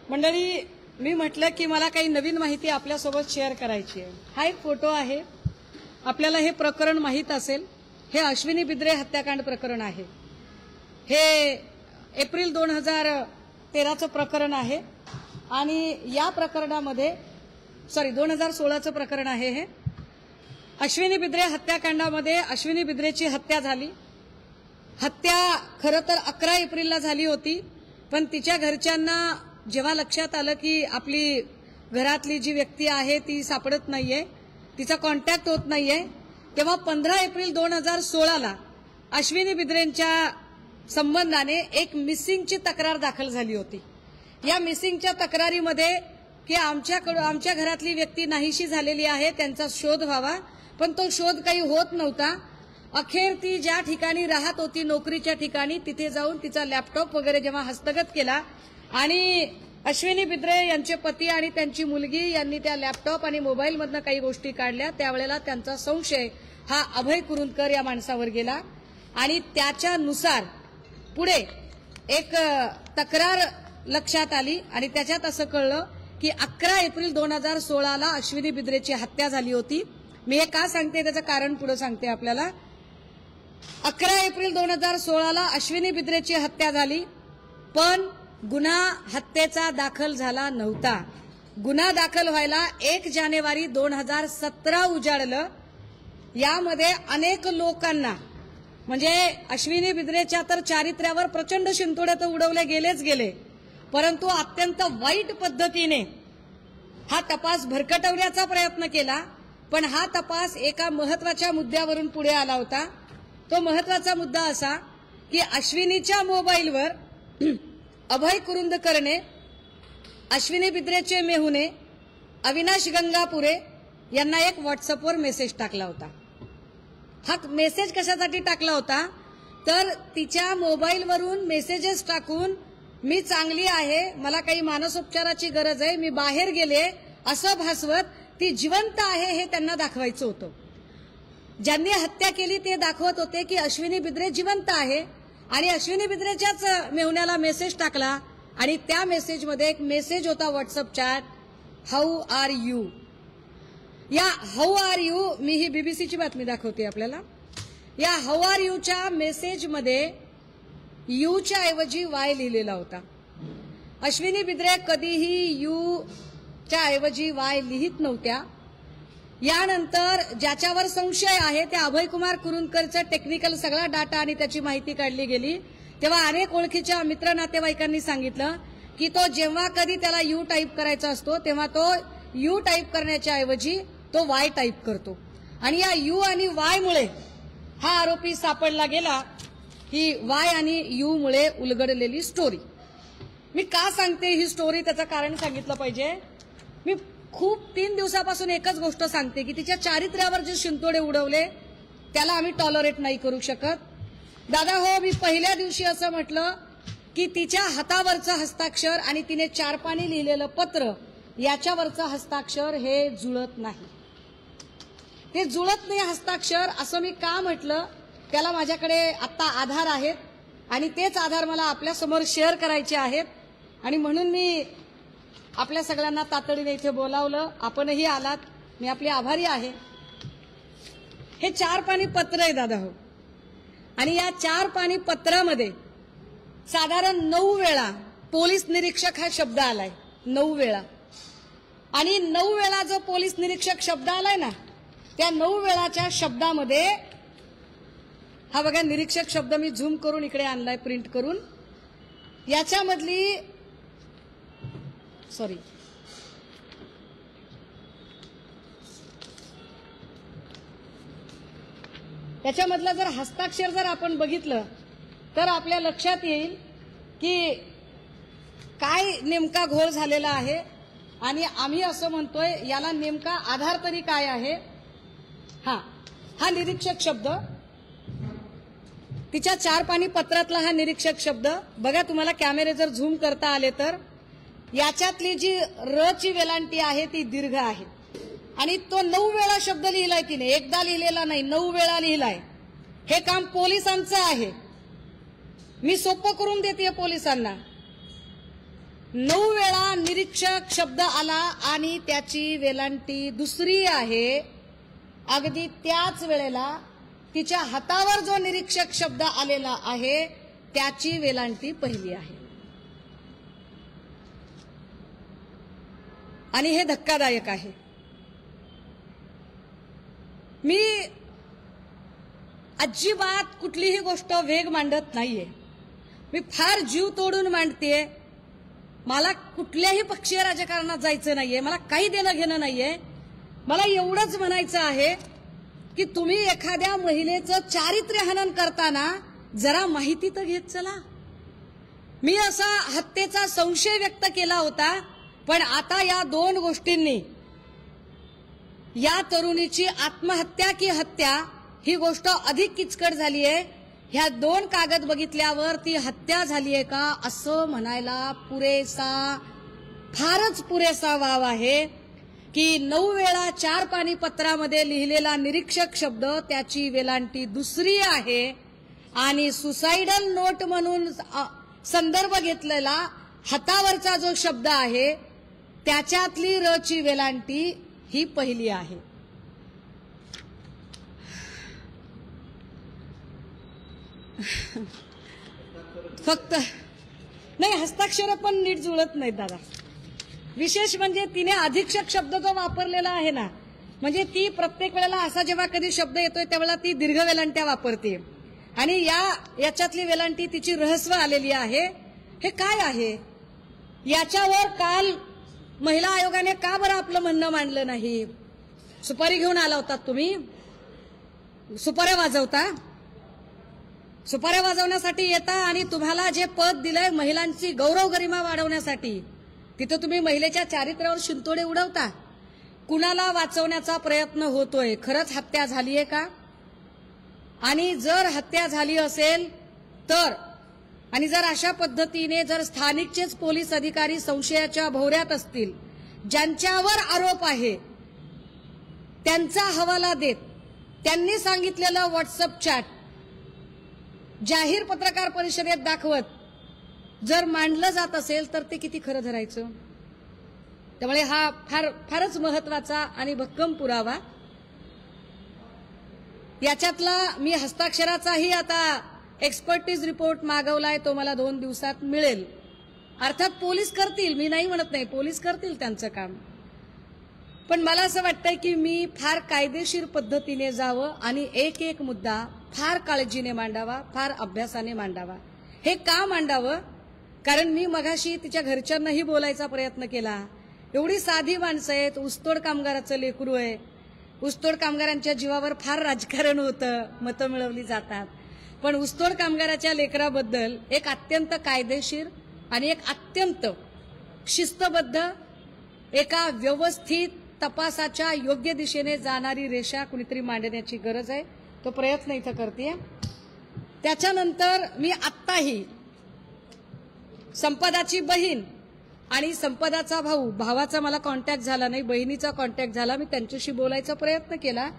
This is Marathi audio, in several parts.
मंडळी, मी म्हटलं की मला काही नवीन माहिती आपल्यासोबत शेअर करायची आहे। हा एक फोटो आहे। आपल्याला हे प्रकरण माहित असेल, हे अश्विनी बिद्रे हत्याकांड प्रकरण आहे। हे एप्रिल 2013चं प्रकरण आहे आणि या प्रकरणामध्ये 2016चं प्रकरण आहे। हे अश्विनी बिद्रे हत्याकांडामध्ये अश्विनी बिद्रेची हत्या झाली। हत्या खरं तर 11 एप्रिलला झाली होती, पण तिच्या घरच्यांना जेव्हा लक्षात आलं की आपली घरातली जी व्यक्ती आहे ती सापडत नाहीये, तिचा कॉन्टॅक्ट होत नाहीये, तेव्हा 15 एप्रिल 2016ला अश्विनी बिद्रेंच्या संबंधाने एक मिसिंगची तक्रार दाखल झाली होती। या मिसिंगच्या तक्रारीमध्ये की आमच्या घरातली व्यक्ती नाहीशी झालेली आहे, त्यांचा शोध व्हावा, पण तो शोध काही होत नव्हता। अखेर ती ज्या ठिकाणी राहत होती नोकरीच्या ठिकाणी, तिथे जाऊन तिचा लॅपटॉप वगैरे जेव्हा हस्तगत केला आणि अश्विनी बिद्रे यांचे पती आणि त्यांची मुलगी यांनी त्या लॅपटॉप आणि मोबाईलमधनं काही गोष्टी काढल्या, त्यावेळेला त्यांचा संशय हा अभय कुरुंदकर या माणसावर गेला आणि त्याच्यानुसार पुढे एक तक्रार लक्षात आली आणि त्याच्यात असं कळलं की 11 एप्रिल 2016ला अश्विनी बिद्रेची हत्या झाली होती। मी हे का सांगते त्याचं कारण पुढे सांगते आपल्याला। 11 एप्रिल 2016ला अश्विनी बिद्रेची हत्या झाली, पण गुन्हा हत्येचा दाखल झाला नव्हता। गुन्हा दाखल व्हायला 1 जानेवारी 2017 उजाडलं। यामध्ये अनेक लोकांना, म्हणजे अश्विनी बिद्रेच्या तर चारित्र्यावर प्रचंड शिंतोडे तर उडवले गेलेच गेले, परंतु अत्यंत वाईट पद्धतीने हा तपास भरकटवण्याचा प्रयत्न केला। पण हा तपास एका महत्वाच्या मुद्द्यावरून पुढे आला होता। तो महत्वाचा मुद्दा असा की अश्विनीच्या मोबाईलवर अभय कुरुंदकरने अश्विनी बिद्रेचे मेहुणे अविनाश गंगापुरे यांना एक व्हॉट्सअपवर मेसेज टाकला होता। हा मेसेज कशासाठी टाकला होता, तर तिच्या मोबाईलवरून मेसेजेस टाकून मी चांगली आहे, मला काही मानसोपचाराची गरज आहे, मी बाहेर गेले असं भासवत ती जिवंत आहे हे त्यांना दाखवायचं होतं। ज्यांनी हत्या केली ते दाखवत होते की अश्विनी बिद्रे जिवंत आहे आणि अश्विनी बिद्रेच्याच मेहुण्याला मेसेज टाकला आणि त्या मेसेजमध्ये एक मेसेज होता WhatsApp chat, how are you. या हाऊ आर यू, मी ही बीबीसीची बातमी दाखवते आपल्याला। या हाऊ आर यूच्या मेसेजमध्ये यूच्या ऐवजी वाय लिहिलेला होता। अश्विनी बिद्रे कधीही यूच्या ऐवजी वाय लिहित नव्हत्या। यानंतर ज्याच्यावर संशय आहे त्या अभय कुमार कुरुंदकरचा टेक्निकल सगळा डाटा आणि त्याची माहिती काढली गेली, तेव्हा अनेक ओळखीच्या मित्र नातेवाईकांनी सांगितलं की तो जेव्हा कधी त्याला यू टाईप करायचा असतो तेव्हा तो यू टाईप करण्याच्या ऐवजी तो वाय टाईप करतो आणि या यू आणि वाय मुळे हा आरोपी सापडला गेला। ही वाय आणि यू मुळे उलगडलेली स्टोरी। मी का सांगते ही स्टोरी, त्याचं कारण सांगितलं पाहिजे। मी खूप 3 दिवसापासून एकच गोष्ट सांगते की तिच्या चारित्र्यावर जे शिंतोडे उडवले त्याला आम्ही टॉलरेट नाही करू शकत। दादा हो, मी पहिल्या दिवशी असं म्हटलं की तिच्या हातावरचं हस्ताक्षर आणि तिने 4 पानी लिहिलेलं पत्र याच्यावरचं हस्ताक्षर हे जुळत नाही। ते जुळत नाही हस्ताक्षर असं मी का म्हटलं, त्याला माझ्याकडे आता आधार आहेत आणि तेच आधार मला आपल्या समोर शेअर करायचे आहेत आणि म्हणून मी आपल्या सगळ्यांना तातडीने इथे बोलावलं। आपणही आलात, मी आपली आभारी आहे। हे 4 पानी पत्र आहे दादा हो, आणि या 4 पानी पत्रामध्ये साधारण 9 वेळा पोलीस निरीक्षक हा शब्द आलाय, 9 वेळा। आणि 9 वेळा जो पोलीस निरीक्षक शब्द आलाय ना, त्या 9 वेळाच्या शब्दामध्ये हा बघा निरीक्षक शब्द मी झूम करून इकडे आणलाय प्रिंट करून, याच्यामधली त्याच्यामधलं जर हस्ताक्षर जर आपण बघितलं तर आपल्या लक्षात येईल की काय नेमका घोळ झालेला आहे आणि आम्ही असं म्हणतोय याला नेमका आधार तरी काय आहे। हा निरीक्षक शब्द, तिच्या 4 पानी पत्रातला हा निरीक्षक शब्द बघा, तुम्हाला कॅमेरे जर झूम करता आले तर याच्यातली जी र ची वेलांटी आहे ती दीर्घ आहे आणि तो 9 वेळा शब्द लिहिलाय तिने, एकदा लिहिलेला नाही, 9 वेळा लिहिलाय। हे काम पोलिसांचं आहे, मी सोपं करून देते पोलिसांना। 9 वेळा निरीक्षक शब्द आला आणि त्याची वेलांटी दुसरी आहे. अगदी त्याच वेळेला तिच्या हातावर जो निरीक्षक शब्द आलेला आहे त्याची वेलांटी पहिली आहे. आणि हे धक्कादायक आहे. मी अजिबात कुठलीही गोष्ट वेग मांडत नाहीये. मी फार जीव तोडून मांडतेय. मला कुठल्याही पक्षीय राजकारणात जायचं नाहीये. मला काही देणं घेणं नाहीये. मला एवढंच म्हणायचं आहे की तुम्ही एखाद्या महिलेचं चारित्र्यहनन करताना जरा माहिती तर घेत चला. मी असा हत्येचा संशय व्यक्त केला होता, पण आता या 2 गोष्टींनी, या तरुणीची आत्महत्या की हत्या ही गोष्ट अधिक किचकट झाली आहे. ह्या 2 कागद बघितल्यावर ती हत्या झाली आहे का असं म्हणायला फारच पुरेसा वाव आहे की 9 वेळा 4 पानी पत्रामध्ये लिहिलेला निरीक्षक शब्द त्याची वेलांटी दुसरी आहे आणि सुसाइडल नोट म्हणून संदर्भ घेतलेला हातावरचा जो शब्द आहे त्याच्यातली रची वेलांटी ही पहिली आहे. फक्त नाही, हस्ताक्षर पण नीट जुळत नाहीत दादा. विशेष म्हणजे तिने अधीक्षक शब्द जो वापरलेला आहे ना, म्हणजे ती प्रत्येक वेळेला असा जेव्हा कधी शब्द येतोय त्यावेळेला ती दीर्घ वेलांट्या वापरते आणि याच्यातली वेलांटी तिची रहस्व आलेली आहे. हे काय आहे? याच्यावर काल महिला आयोगाने का बरं आपलं म्हणणं मांडलं नाही? सुपारी घेऊन आला होता तुम्ही? सुपाऱ्या वाजवता? सुपाऱ्या वाजवण्यासाठी येता आणि तुम्हाला जे पद दिलंय महिलांची गौरव गरिमा वाढवण्यासाठी, तिथं तुम्ही महिलेच्या चारित्र्यावर शिंतोडे उडवता. कुणाला वाचवण्याचा प्रयत्न होतोय? खरंच हत्या झालीये का? आणि जर हत्या झाली असेल तर, आणि जर अशा पद्धतीने जर स्थानिकचेच पोलीस अधिकारी संशयाच्या भोवऱ्यात असतील, ज्यांच्यावर आरोप आहे त्यांचा हवाला देत त्यांनी सांगितलेलं व्हॉट्सअप चॅट जाहीर पत्रकार परिषदेत दाखवत जर मांडलं जात असेल तर ते किती खरं धरायचं? त्यामुळे हा फारच महत्वाचा आणि भक्कम पुरावा. याच्यातला मी हस्ताक्षराचाही आता एक्सपर्टीज रिपोर्ट मागवलाय, तो मला 2 दिवसात मिळेल. अर्थात पोलीस करतील, मी नाही म्हणत नाही, पोलीस करतील त्यांचं काम. पण मला असं वाटतंय की मी फार कायदेशीर पद्धतीने जावं आणि एक एक मुद्दा फार काळजीने मांडावा, फार अभ्यासाने मांडावा. हे का मांडावं? कारण मी मगाशी तिच्या घरच्यांनाही बोलायचा प्रयत्न केला. एवढी साधी माणसं आहेत, ऊसतोड कामगाराचं लेकरू आहे, ऊसतोड कामगारांच्या जीवावर फार राजकारण होतं, मतं मिळवली जातात. पण ऊसतोड कामगाराच्या लेकराबद्दल एक अत्यंत कायदेशीर आणि एक अत्यंत शिस्तबद्ध, एका व्यवस्थित तपासाच्या योग्य दिशेने जाणारी रेषा कुणीतरी मांडण्याची गरज आहे. तो प्रयत्न इथं करते. त्याच्यानंतर मी आत्ताही संपदाची बहीण आणि संपदाचा भाऊ, भावाचा मला कॉन्टॅक्ट झाला नाही, बहिणीचा कॉन्टॅक्ट झाला. मी त्यांच्याशी बोलायचा प्रयत्न केला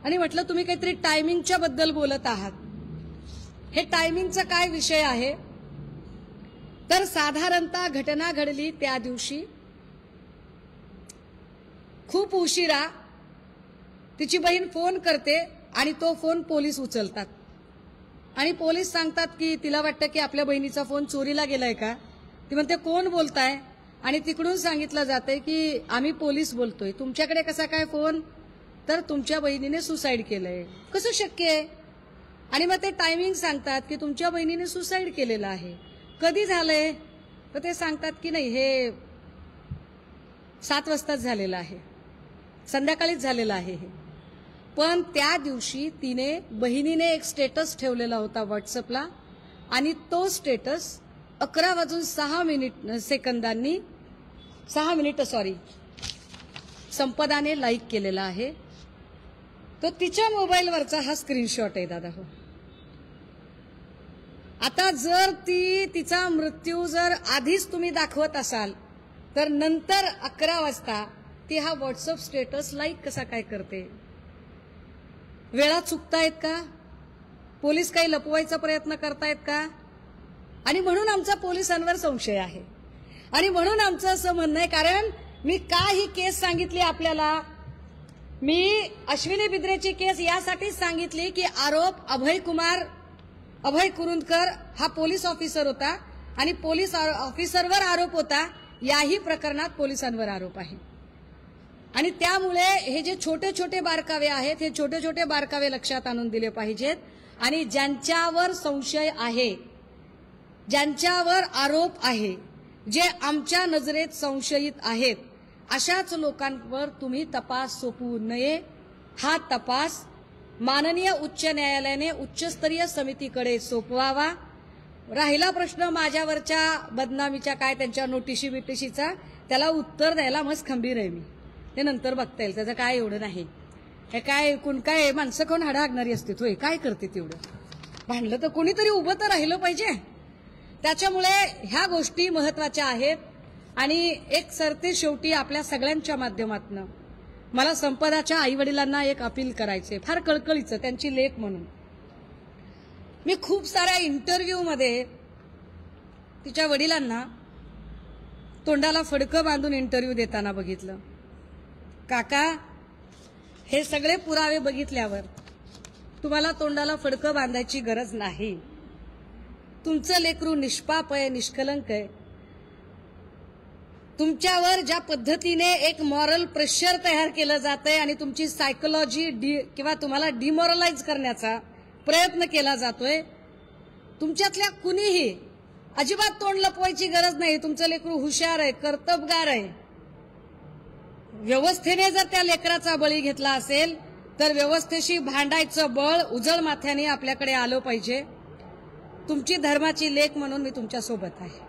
आणि म्हटलं तुम्ही काहीतरी टायमिंगच्या बद्दल बोलत आहात. हे टायमिंगचा काय विषय आहे? तर साधारणतः घटना घडली त्या दिवशी खूप उशिरा तिची बहीण फोन करते आणि तो फोन पोलीस उचलतात आणि पोलीस सांगतात की तिला वाटतं की आपल्या बहिणीचा फोन चोरीला गेलाय का. ती म्हणते कोण बोलताय? आणि तिकडून सांगितलं जातंय की आम्ही पोलीस बोलतोय. तुमच्याकडे कसा काय फोन? तर तुमच्या बहिणीने सुसाईड केलंय. कसं शक्य आहे? आणि मग ते टायमिंग सांगतात की तुमच्या बहिणीने सुसाईड केलेलं आहे. कधी झालंय? तर ते सांगतात की नाही, हे 7 वाजताच झालेलं आहे, संध्याकाळीच झालेलं आहे हे. पण त्या दिवशी बहिणीने एक स्टेटस ठेवलेला होता व्हॉट्सअपला आणि तो स्टेटस 11:06 संपदाने लाईक केलेला आहे. तो तिच्या मोबाईलवरचा हा स्क्रीनशॉट आहे दादा हो. आता जर तिचा मृत्यू जर आधीच तुम्ही दाखवत असाल तर नंतर 11 वाजता ती हा व्हॉट्सअप स्टेटस लाईक कसा काय करते? वेळा चुकतायत का? पोलीस काही लपवायचा प्रयत्न करतायत का? आणि म्हणून आमचा पोलिसांवर संशय आहे. आणि म्हणून आमचं असं म्हणणं आहे, कारण मी का ही केस सांगितली आपल्याला, मी अश्विनी बिद्रेची केस यासाठीच सांगितली की आरोप अभय कुरुंदकर हा पोलीस ऑफिसर होता आणि पोलीस ऑफिसरवर आरोप होता, याही प्रकरणात पोलिसांवर आरोप आहे. आणि त्यामुळे हे जे छोटे छोटे बारकावे आहेत, हे छोटे छोटे बारकावे लक्षात आणून दिले पाहिजेत. आणि ज्यांच्यावर संशय आहे, ज्यांच्यावर आरोप आहे, जे आमच्या नजरेत संशयित आहेत, अशाच लोकांवर तुम्ही तपास सोपवू नये. हा तपास माननीय उच्च न्यायालयाने उच्चस्तरीय समितीकडे सोपवावा. राहिला प्रश्न माझ्यावरच्या बदनामीच्या काय त्यांच्या नोटिशी बिटिशीचा, त्याला उत्तर द्यायला मस्त खंबीर आहे मी. ते नंतर बघता येईल, त्याचं काय एवढं नाही. हे काय काय माणसं कोण हाडागणारी असते, होय काय करते तेवढं, भांडलं तर कोणीतरी उभं तर राहिलं पाहिजे. त्याच्यामुळे ह्या गोष्टी महत्वाच्या आहेत. आणि एक सरते शेवटी आपल्या सगळ्यांच्या माध्यमातून मला संपदाच्या आईवडिलांना एक अपील करायचे, फार कळकळीचं, त्यांची लेक म्हणून. मी खूप साऱ्या इंटरव्ह्यूमध्ये तिच्या वडिलांना तोंडाला फडकं बांधून इंटरव्ह्यू देताना बघितलं. काका, हे सगळे पुरावे बघितल्यावर तुम्हाला तोंडाला फडकं बांधायची गरज नाही. तुमचं लेकरू निष्पाप आहे, निष्कलंक आहे. तुमच्यावर ज्या पद्धतीने एक मॉरल प्रेशर तयार केलं जातंय आणि तुमची सायकोलॉजी किंवा तुम्हाला डिमोरलाइज करण्याचा प्रयत्न केला जातोय, तुमच्यातल्या कुणीही अजिबात तोंड लपवायची गरज नाही. तुमचं लेकरू हुशार आहे, कर्तबगार आहे. व्यवस्थेने जर त्या लेकराचा बळी घेतला असेल तर व्यवस्थेशी भांडायचं बळ उजळ माथ्याने आपल्याकडे आलं पाहिजे. तुमची धर्माची लेक म्हणून मी तुमच्या सोबत आहे.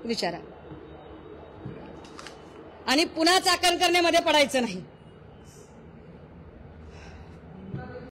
विचारा आणि पुन्हा चाकण करण्यामध्ये पडायचं नाही.